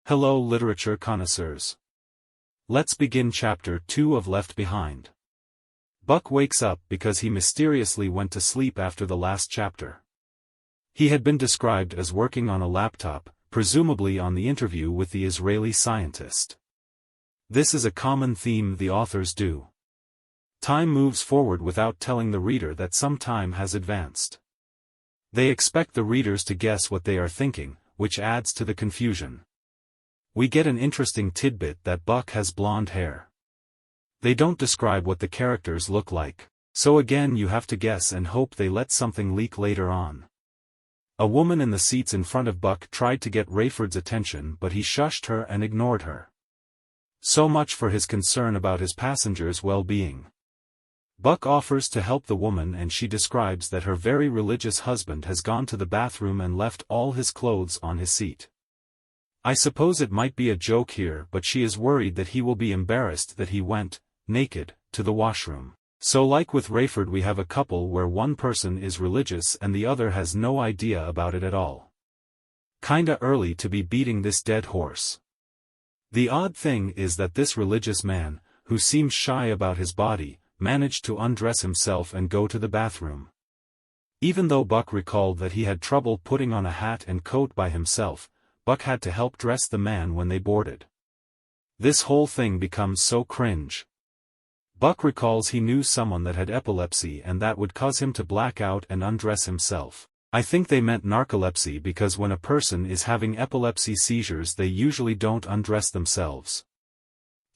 Hello literature connoisseurs. Let's begin Chapter 2 of Left Behind. Buck wakes up because he mysteriously went to sleep after the last chapter. He had been described as working on a laptop, presumably on the interview with the Israeli scientist. This is a common theme the authors do. Time moves forward without telling the reader that some time has advanced. They expect the readers to guess what they are thinking, which adds to the confusion. We get an interesting tidbit that Buck has blonde hair. They don't describe what the characters look like, so again you have to guess and hope they let something leak later on. A woman in the seats in front of Buck tried to get Rayford's attention, but he shushed her and ignored her. So much for his concern about his passengers' well-being. Buck offers to help the woman and she describes that her very religious husband has gone to the bathroom and left all his clothes on his seat. I suppose it might be a joke here, but she is worried that he will be embarrassed that he went, naked, to the washroom. So like with Rayford, we have a couple where one person is religious and the other has no idea about it at all. Kinda early to be beating this dead horse. The odd thing is that this religious man, who seems shy about his body, managed to undress himself and go to the bathroom. Even though Buck recalled that he had trouble putting on a hat and coat by himself, Buck had to help dress the man when they boarded. This whole thing becomes so cringe. Buck recalls he knew someone that had epilepsy and that would cause him to black out and undress himself. I think they meant narcolepsy because when a person is having epilepsy seizures they usually don't undress themselves.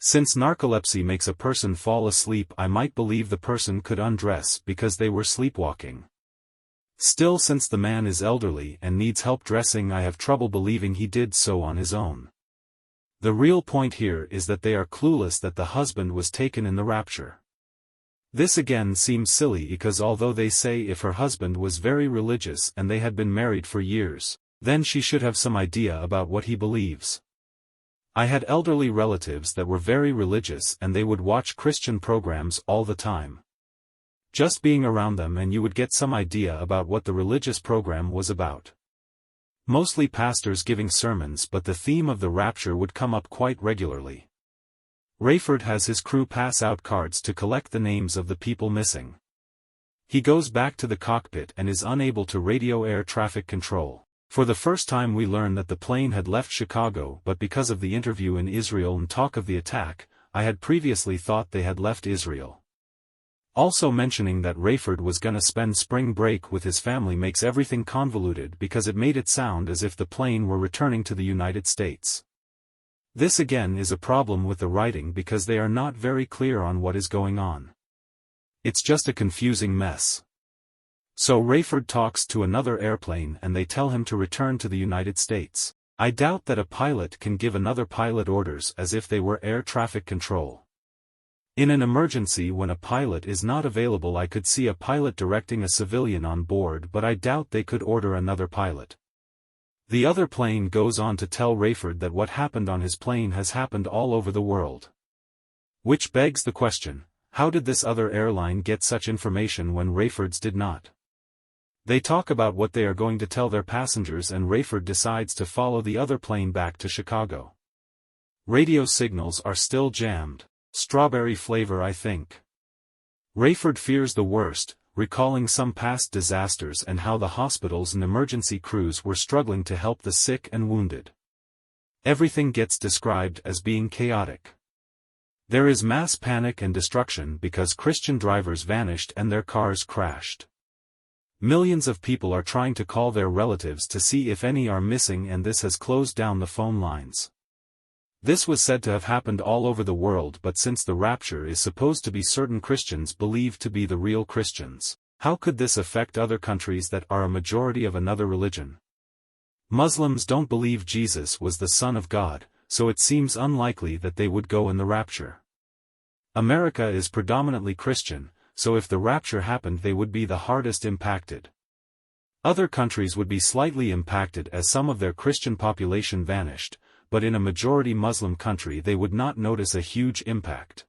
Since narcolepsy makes a person fall asleep, I might believe the person could undress because they were sleepwalking. Still, since the man is elderly and needs help dressing, I have trouble believing he did so on his own. The real point here is that they are clueless that the husband was taken in the rapture. This again seems silly because although they say if her husband was very religious and they had been married for years, then she should have some idea about what he believes. I had elderly relatives that were very religious and they would watch Christian programs all the time. Just being around them and you would get some idea about what the religious program was about. Mostly pastors giving sermons, but the theme of the rapture would come up quite regularly. Rayford has his crew pass out cards to collect the names of the people missing. He goes back to the cockpit and is unable to radio air traffic control. For the first time we learn that the plane had left Chicago, but because of the interview in Israel and talk of the attack, I had previously thought they had left Israel. Also mentioning that Rayford was gonna spend spring break with his family makes everything convoluted because it made it sound as if the plane were returning to the United States. This again is a problem with the writing because they are not very clear on what is going on. It's just a confusing mess. So Rayford talks to another airplane and they tell him to return to the United States. I doubt that a pilot can give another pilot orders as if they were air traffic control. In an emergency when a pilot is not available, I could see a pilot directing a civilian on board, but I doubt they could order another pilot. The other plane goes on to tell Rayford that what happened on his plane has happened all over the world. Which begs the question, how did this other airline get such information when Rayford's did not? They talk about what they are going to tell their passengers and Rayford decides to follow the other plane back to Chicago. Radio signals are still jammed. Strawberry flavor, I think. Rayford fears the worst, recalling some past disasters and how the hospitals and emergency crews were struggling to help the sick and wounded. Everything gets described as being chaotic. There is mass panic and destruction because Christian drivers vanished and their cars crashed. Millions of people are trying to call their relatives to see if any are missing, and this has closed down the phone lines. This was said to have happened all over the world, but since the rapture is supposed to be certain Christians believed to be the real Christians, how could this affect other countries that are a majority of another religion? Muslims don't believe Jesus was the Son of God, so it seems unlikely that they would go in the rapture. America is predominantly Christian, so if the rapture happened they would be the hardest impacted. Other countries would be slightly impacted as some of their Christian population vanished, but in a majority Muslim country they would not notice a huge impact.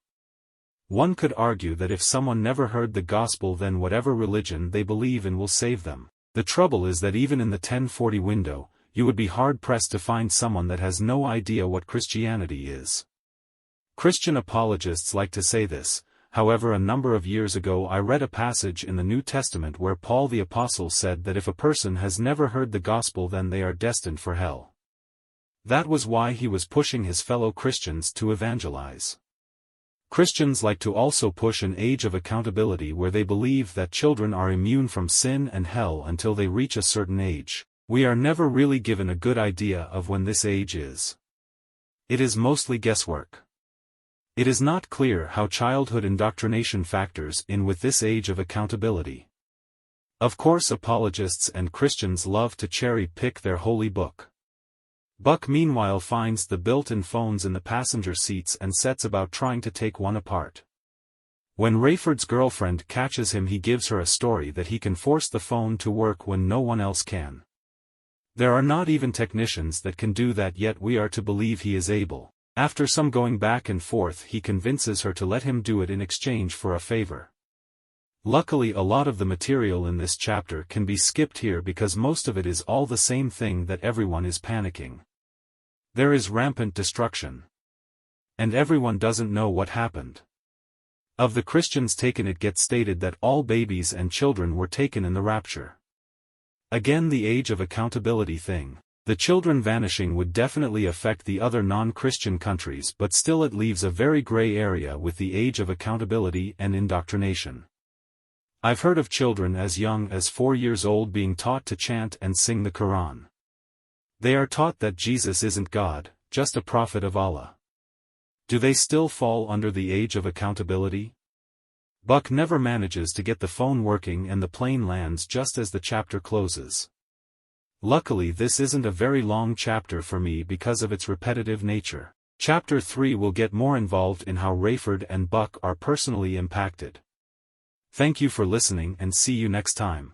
One could argue that if someone never heard the gospel, then whatever religion they believe in will save them. The trouble is that even in the 1040 window, you would be hard-pressed to find someone that has no idea what Christianity is. Christian apologists like to say this. However, a number of years ago I read a passage in the New Testament where Paul the Apostle said that if a person has never heard the gospel, then they are destined for hell. That was why he was pushing his fellow Christians to evangelize. Christians like to also push an age of accountability where they believe that children are immune from sin and hell until they reach a certain age. We are never really given a good idea of when this age is. It is mostly guesswork. It is not clear how childhood indoctrination factors in with this age of accountability. Of course, apologists and Christians love to cherry-pick their holy book. Buck meanwhile finds the built-in phones in the passenger seats and sets about trying to take one apart. When Rayford's girlfriend catches him, he gives her a story that he can force the phone to work when no one else can. There are not even technicians that can do that, yet we are to believe he is able. After some going back and forth, he convinces her to let him do it in exchange for a favor. Luckily, a lot of the material in this chapter can be skipped here because most of it is all the same thing, that everyone is panicking. There is rampant destruction. And everyone doesn't know what happened. Of the Christians taken, it gets stated that all babies and children were taken in the rapture. Again, the age of accountability thing. The children vanishing would definitely affect the other non-Christian countries, but still it leaves a very gray area with the age of accountability and indoctrination. I've heard of children as young as 4 years old being taught to chant and sing the Quran. They are taught that Jesus isn't God, just a prophet of Allah. Do they still fall under the age of accountability? Buck never manages to get the phone working and the plane lands just as the chapter closes. Luckily, this isn't a very long chapter for me because of its repetitive nature. Chapter 3 will get more involved in how Rayford and Buck are personally impacted. Thank you for listening and see you next time.